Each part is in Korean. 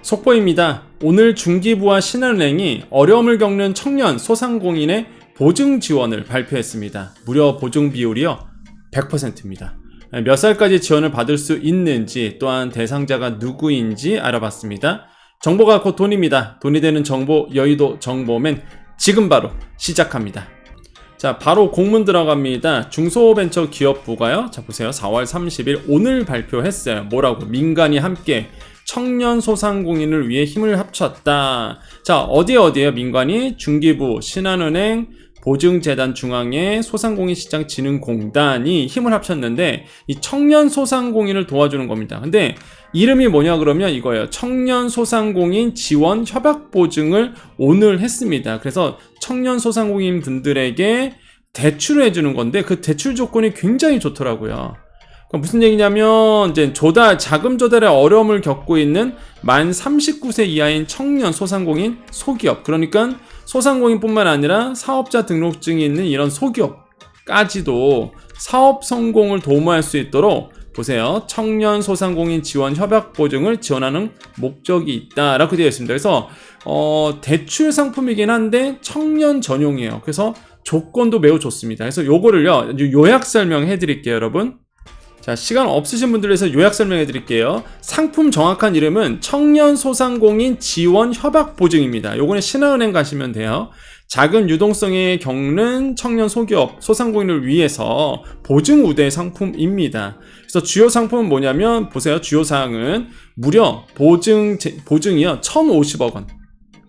속보입니다. 오늘 중기부와 신한은행이 어려움을 겪는 청년 소상공인의 보증 지원을 발표했습니다. 무려 보증 비율이요 100%입니다. 몇 살까지 지원을 받을 수 있는지, 또한 대상자가 누구인지 알아봤습니다. 정보가 곧 돈입니다. 돈이 되는 정보, 여의도 정보맨 지금 바로 시작합니다. 자, 바로 공문 들어갑니다. 중소벤처기업부가요. 자, 보세요. 4월 30일 오늘 발표했어요. 뭐라고? 민간이 함께 청년 소상공인을 위해 힘을 합쳤다. 자, 어디에요? 민간이 중기부, 신한은행, 보증재단 중앙회, 소상공인시장진흥공단이 힘을 합쳤는데 이 청년 소상공인을 도와주는 겁니다. 근데 이름이 뭐냐 그러면 이거예요. 청년 소상공인 지원 협약 보증을 오늘 했습니다. 그래서 청년 소상공인 분들에게 대출을 해주는 건데 그 대출 조건이 굉장히 좋더라고요. 무슨 얘기냐면 이제 자금 조달에 어려움을 겪고 있는 만 39세 이하인 청년 소상공인 소기업, 그러니까 소상공인뿐만 아니라 사업자 등록증이 있는 이런 소기업까지도 사업 성공을 도모할 수 있도록 보세요. 청년 소상공인 지원 협약 보증을 지원하는 목적이 있다라고 되어 있습니다. 그래서 대출 상품이긴 한데 청년 전용이에요. 그래서 조건도 매우 좋습니다. 그래서 요거를요 요약 설명해 드릴게요, 여러분. 자, 시간 없으신 분들 위해서 요약 설명해 드릴게요. 상품 정확한 이름은 청년 소상공인 지원 협약 보증입니다. 요거는 신한은행 가시면 돼요. 작은 유동성에 겪는 청년 소기업, 소상공인을 위해서 보증 우대 상품입니다. 그래서 주요 상품은 뭐냐면 보세요. 주요 사항은 무려 보증이요 1,050억 원.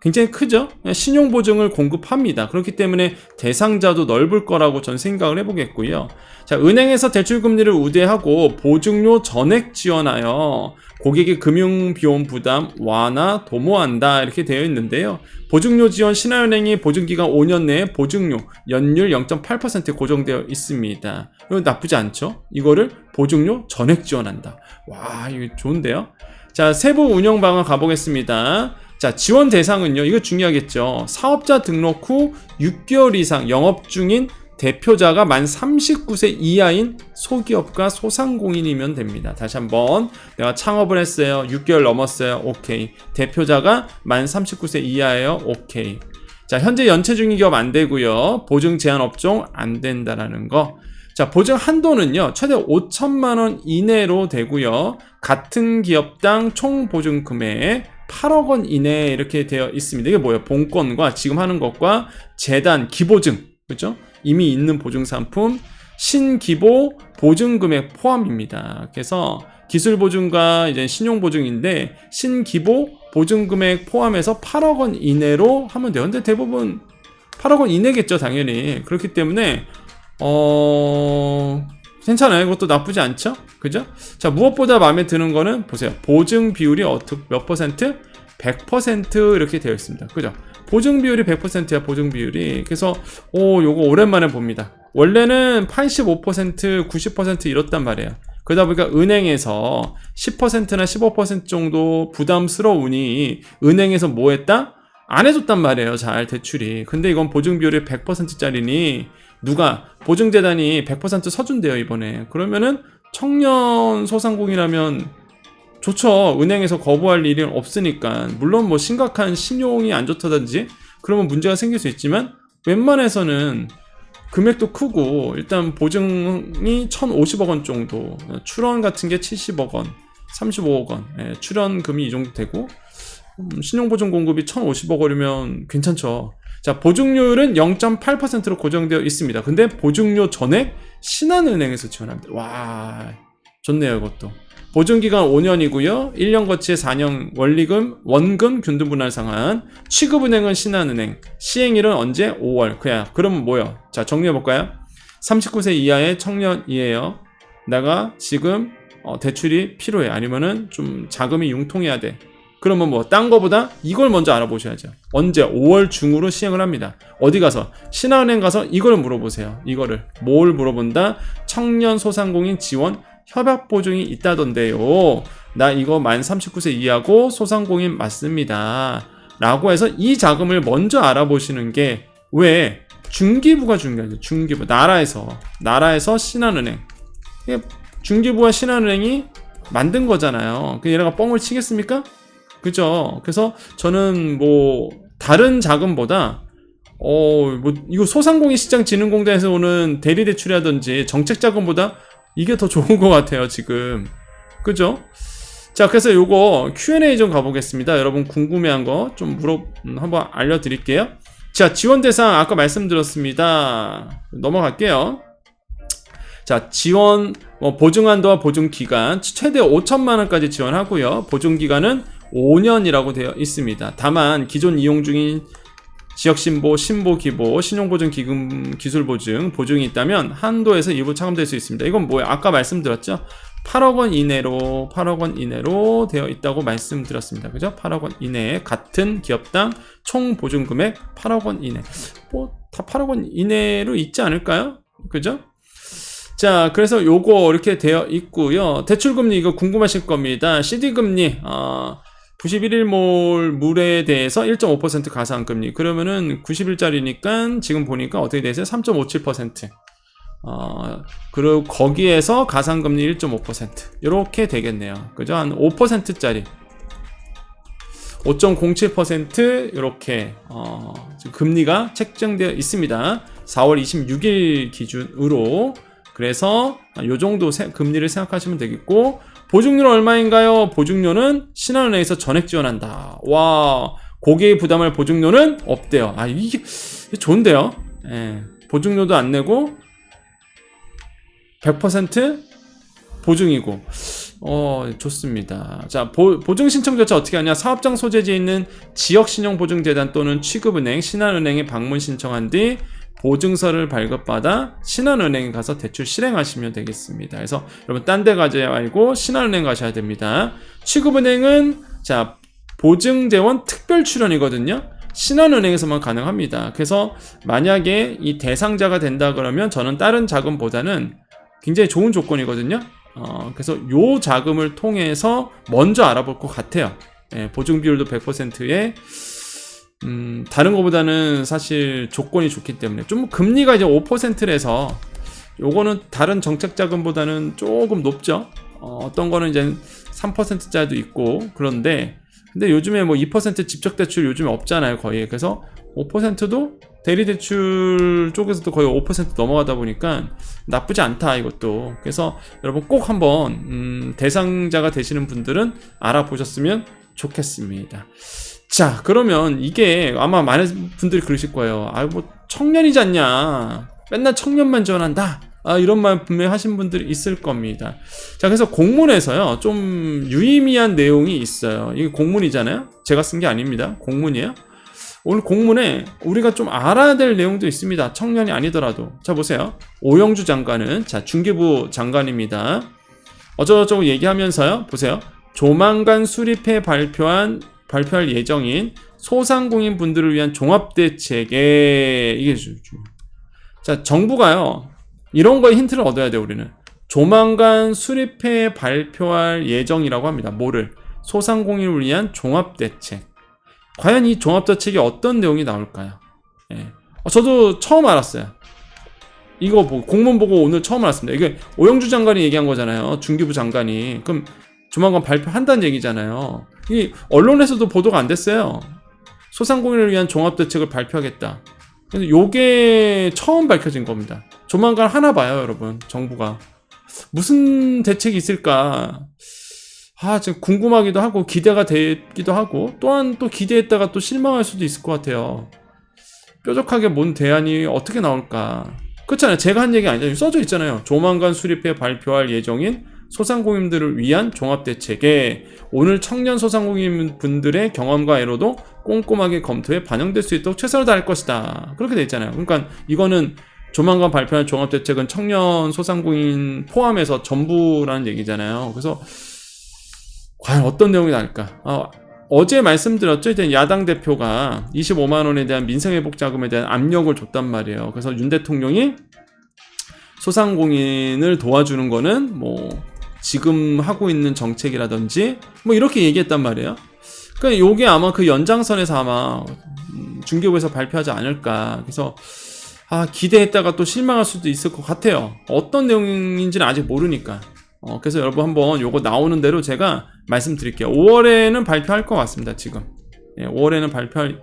굉장히 크죠? 신용보증을 공급합니다. 그렇기 때문에 대상자도 넓을 거라고 전 생각을 해보겠고요. 자, 은행에서 대출금리를 우대하고 보증료 전액 지원하여 고객의 금융비용 부담 완화 도모한다, 이렇게 되어 있는데요. 보증료 지원, 신한은행이 보증기간 5년 내에 보증료 연율 0.8% 고정되어 있습니다. 이거 나쁘지 않죠? 이거를 보증료 전액 지원한다. 와, 이거 좋은데요? 자, 세부 운영 방안 가보겠습니다. 자, 지원 대상은요, 이거 중요하겠죠. 사업자 등록 후 6개월 이상 영업 중인 대표자가 만 39세 이하인 소기업과 소상공인이면 됩니다. 다시 한번, 내가 창업을 했어요. 6개월 넘었어요. 오케이. 대표자가 만 39세 이하예요. 오케이. 자, 현재 연체 중인 기업 안 되고요. 보증 제한 업종 안 된다라는 거. 자, 보증 한도는요 최대 5천만 원 이내로 되고요. 같은 기업당 총 보증 금액 8억 원 이내 이렇게 되어 있습니다. 이게 뭐예요? 본건과 지금 하는 것과 재단 기보증, 그렇죠? 이미 있는 보증 상품 신기보 보증 금액 포함입니다. 그래서 기술 보증과 이제 신용 보증인데 신기보 보증 금액 포함해서 8억 원 이내로 하면 돼요. 근데 대부분 8억 원 이내겠죠, 당연히. 그렇기 때문에 괜찮아요. 이것도 나쁘지 않죠? 그죠? 자, 무엇보다 마음에 드는 거는 보세요. 보증 비율이 몇 퍼센트? 100% 이렇게 되어 있습니다. 그죠? 보증 비율이 100%야, 보증 비율이. 그래서 요거 오랜만에 봅니다. 원래는 85%, 90% 이렇단 말이에요. 그러다 보니까 은행에서 10%나 15% 정도 부담스러우니 은행에서 뭐 했다? 안 해줬단 말이에요. 잘 대출이. 근데 이건 보증 비율이 100%짜리니 누가 보증재단이 100% 서준대요, 이번에. 그러면은 청년 소상공인이라면 좋죠. 은행에서 거부할 일은 없으니까. 물론 뭐 심각한 신용이 안 좋다든지 그러면 문제가 생길 수 있지만 웬만해서는 금액도 크고 일단 보증이 1,050억 원 정도, 출원 같은 게 70억 원, 35억 원, 출원금이 이 정도 되고 신용보증 공급이 1,050억 원이면 괜찮죠. 자, 보증료율은 0.8%로 고정되어 있습니다. 근데 보증료 전액 신한은행에서 지원합니다. 와, 좋네요, 이것도. 보증기간 5년이고요. 1년 거치에 4년 원금 균등분할 상한. 취급은행은 신한은행. 시행일은 언제? 5월. 그러면 뭐요? 자, 정리해볼까요? 39세 이하의 청년이에요. 내가 지금 대출이 필요해. 아니면은 좀 자금이 융통해야 돼. 그러면 뭐 딴 거보다 이걸 먼저 알아보셔야죠. 언제? 5월 중으로 시행을 합니다. 어디 가서? 신한은행 가서 이걸 물어보세요. 이거를. 뭘 물어본다? 청년 소상공인 지원 협약 보증이 있다던데요. 나 이거 만 39세 이하고 소상공인 맞습니다. 라고 해서 이 자금을 먼저 알아보시는 게 왜? 중기부가 중요하죠. 중기부. 나라에서 신한은행. 중기부와 신한은행이 만든 거잖아요. 얘네가 뻥을 치겠습니까? 그죠? 그래서 저는 뭐 다른 자금보다 뭐 이거 소상공인시장진흥공단에서 오는 대리대출이라든지 정책자금보다 이게 더 좋은 것 같아요 지금. 그죠? 자, 그래서 요거 Q&A 좀 가보겠습니다. 여러분 궁금해한 거 좀 한번 알려드릴게요. 자, 지원 대상 아까 말씀드렸습니다. 넘어갈게요. 자, 지원 보증한도와 보증기간 최대 5천만 원까지 지원하고요. 보증기간은 5년이라고 되어 있습니다. 다만 기존 이용 중인 지역신보, 신보기보, 신용보증기금, 기술보증, 보증이 있다면 한도에서 일부 차감될 수 있습니다. 이건 뭐예요? 아까 말씀드렸죠? 8억 원 이내로 되어 있다고 말씀드렸습니다. 그죠? 8억 원 이내에 같은 기업당 총 보증금액 8억 원 이내. 다 8억 원 이내로 있지 않을까요? 그죠? 자, 그래서 요거 이렇게 되어 있고요. 대출금리 이거 궁금하실 겁니다. CD금리 91일 물에 대해서 1.5% 가상금리. 그러면은 90일짜리니까 지금 보니까 어떻게 되세요? 3.57%. 그리고 거기에서 가상금리 1.5% 이렇게 되겠네요. 그죠? 한 5%짜리 5.07% 이렇게 금리가 책정되어 있습니다. 4월 26일 기준으로. 그래서 요 정도 금리를 생각하시면 되겠고, 보증료는 얼마인가요? 보증료는 신한은행에서 전액 지원한다. 와, 고객의 부담할 보증료는 없대요. 이게 좋은데요? 예, 보증료도 안 내고 100% 보증이고, 좋습니다. 자, 보증 신청 절차 어떻게 하냐? 사업장 소재지에 있는 지역신용보증재단 또는 취급은행, 신한은행에 방문 신청한 뒤 보증서를 발급받아 신한은행에 가서 대출 실행하시면 되겠습니다. 그래서 여러분 딴 데 가지 말고 신한은행 가셔야 됩니다. 취급은행은 자, 보증재원 특별 출연이거든요. 신한은행에서만 가능합니다. 그래서 만약에 이 대상자가 된다 그러면 저는 다른 자금보다는 굉장히 좋은 조건이거든요. 그래서 요 자금을 통해서 먼저 알아볼 것 같아요. 예, 보증 비율도 100%에 다른 것보다는 사실 조건이 좋기 때문에 좀 금리가 이제 5%라서 요거는 다른 정책 자금보다는 조금 높죠. 어떤 거는 이제 3%짜리도 있고 그런데 근데 요즘에 뭐 2% 직접 대출 요즘에 없잖아요, 거의. 그래서 5%도 대리대출 쪽에서도 거의 5% 넘어가다 보니까 나쁘지 않다, 이것도. 그래서 여러분 꼭 한번 대상자가 되시는 분들은 알아보셨으면 좋겠습니다. 자, 그러면 이게 아마 많은 분들이 그러실 거예요. 뭐 청년이지 않냐, 맨날 청년만 지원한다, 이런 말 분명히 하신 분들이 있을 겁니다. 자, 그래서 공문에서요 좀 유의미한 내용이 있어요. 이게 공문이잖아요, 제가 쓴 게 아닙니다. 공문이에요. 오늘 공문에 우리가 좀 알아야 될 내용도 있습니다. 청년이 아니더라도. 자, 보세요. 오영주 장관은 중기부 장관입니다. 어쩌고저쩌고 얘기하면서요, 보세요. 조만간 수립해 발표할 예정인 소상공인 분들을 위한 종합대책에, 이게 자, 정부가요 이런 거에 힌트를 얻어야 돼요. 우리는 조만간 수립해 발표할 예정이라고 합니다. 뭐를? 소상공인을 위한 종합대책. 과연 이 종합대책에 어떤 내용이 나올까요? 예. 저도 처음 알았어요. 이거 공문 보고 오늘 처음 알았습니다. 이게 오영주 장관이 얘기한 거잖아요. 중기부 장관이. 그럼 조만간 발표한다는 얘기잖아요. 이 언론에서도 보도가 안 됐어요. 소상공인을 위한 종합대책을 발표하겠다. 그래서 요게 처음 밝혀진 겁니다. 조만간 하나 봐요, 여러분. 정부가 무슨 대책이 있을까? 지금 궁금하기도 하고 기대가 되기도 하고, 또한 또 기대했다가 또 실망할 수도 있을 것 같아요. 뾰족하게 뭔 대안이 어떻게 나올까? 그렇잖아요. 제가 한 얘기 아니잖아요. 써져 있잖아요. 조만간 수립해 발표할 예정인 소상공인들을 위한 종합대책에 오늘 청년 소상공인 분들의 경험과 애로도 꼼꼼하게 검토해 반영될 수 있도록 최선을 다할 것이다. 그렇게 돼 있잖아요. 그러니까 이거는 조만간 발표할 종합대책은 청년 소상공인 포함해서 전부라는 얘기잖아요. 그래서 과연 어떤 내용이 나올까? 어제 말씀드렸죠. 이제 야당 대표가 25만 원에 대한 민생회복 자금에 대한 압력을 줬단 말이에요. 그래서 윤 대통령이 소상공인을 도와주는 거는 뭐 지금 하고 있는 정책이라든지 뭐 이렇게 얘기했단 말이에요. 그러니까 요게 아마 그 연장선에서 아마 중기부에서 발표하지 않을까. 그래서 기대했다가 또 실망할 수도 있을 것 같아요. 어떤 내용인지는 아직 모르니까. 그래서 여러분 한번 요거 나오는 대로 제가 말씀드릴게요. 5월에는 발표할 것 같습니다. 지금 5월에는 발표할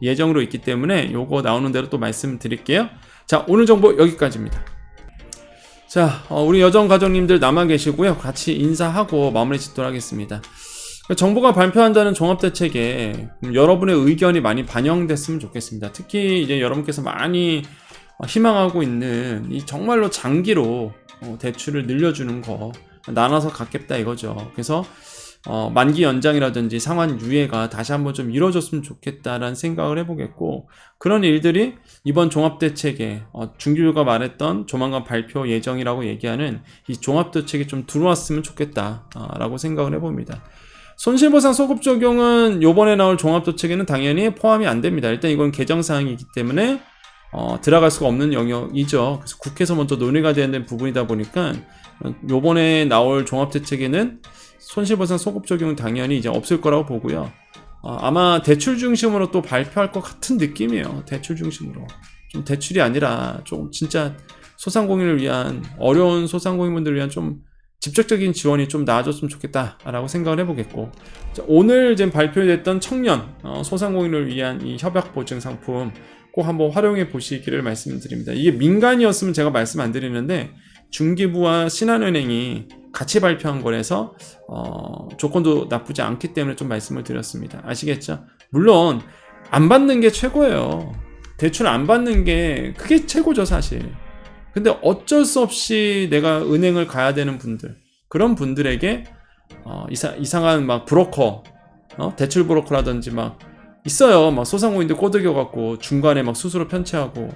예정으로 있기 때문에 요거 나오는 대로 또 말씀드릴게요. 자, 오늘 정보 여기까지입니다. 자, 우리 여정 가족님들 남아 계시고요. 같이 인사하고 마무리 짓도록 하겠습니다. 정부가 발표한다는 종합대책에 여러분의 의견이 많이 반영됐으면 좋겠습니다. 특히 이제 여러분께서 많이 희망하고 있는 이 정말로 장기로 대출을 늘려주는 거 나눠서 갚겠다 이거죠. 그래서 만기 연장이라든지 상환 유예가 다시 한번 좀 이루어졌으면 좋겠다라는 생각을 해보겠고, 그런 일들이 이번 종합대책에 중기부가 말했던 조만간 발표 예정이라고 얘기하는 이 종합대책이 좀 들어왔으면 좋겠다라고 생각을 해봅니다. 손실보상 소급 적용은 요번에 나올 종합대책에는 당연히 포함이 안 됩니다. 일단 이건 개정사항이기 때문에 들어갈 수가 없는 영역이죠. 그래서 국회에서 먼저 논의가 되는 부분이다 보니까 요번에 나올 종합대책에는 손실보상 소급 적용은 당연히 이제 없을 거라고 보고요. 아마 대출 중심으로 또 발표할 것 같은 느낌이에요. 대출 중심으로. 좀 대출이 아니라 좀 진짜 소상공인을 위한, 어려운 소상공인분들을 위한 좀 직접적인 지원이 좀 나아졌으면 좋겠다라고 생각을 해보겠고, 오늘 지금 발표됐던 청년 소상공인을 위한 이 협약 보증 상품 꼭 한번 활용해 보시기를 말씀드립니다. 이게 민간이었으면 제가 말씀 안 드리는데 중기부와 신한은행이 같이 발표한 거라서 조건도 나쁘지 않기 때문에 좀 말씀을 드렸습니다. 아시겠죠? 물론 안 받는 게 최고예요. 대출 안 받는 게 그게 최고죠, 사실. 근데 어쩔 수 없이 내가 은행을 가야 되는 분들, 그런 분들에게 이상한 막 브로커, 대출 브로커라든지 막 있어요. 막 소상공인들 꼬드겨갖고 중간에 막 수수료 편취하고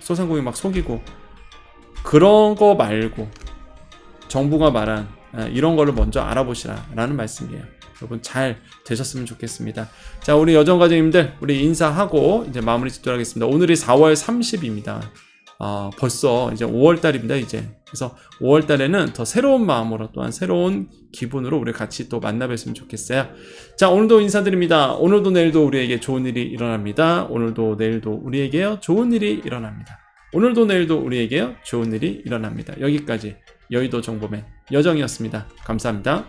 소상공인 막 속이고, 그런 거 말고 정부가 말한 이런 거를 먼저 알아보시라 라는 말씀이에요. 여러분 잘 되셨으면 좋겠습니다. 자, 우리 여정가족님들 우리 인사하고 이제 마무리 짓도록 하겠습니다. 오늘이 4월 30입니다. 벌써 이제 5월달입니다. 이제 그래서 5월달에는 더 새로운 마음으로, 또한 새로운 기분으로 우리 같이 또 만나뵀으면 좋겠어요. 자, 오늘도 인사드립니다. 오늘도 내일도 우리에게 좋은 일이 일어납니다. 오늘도 내일도 우리에게요 좋은 일이 일어납니다. 오늘도 내일도 우리에게요 좋은 일이 일어납니다. 여기까지 여의도 정보맨 여정이었습니다. 감사합니다.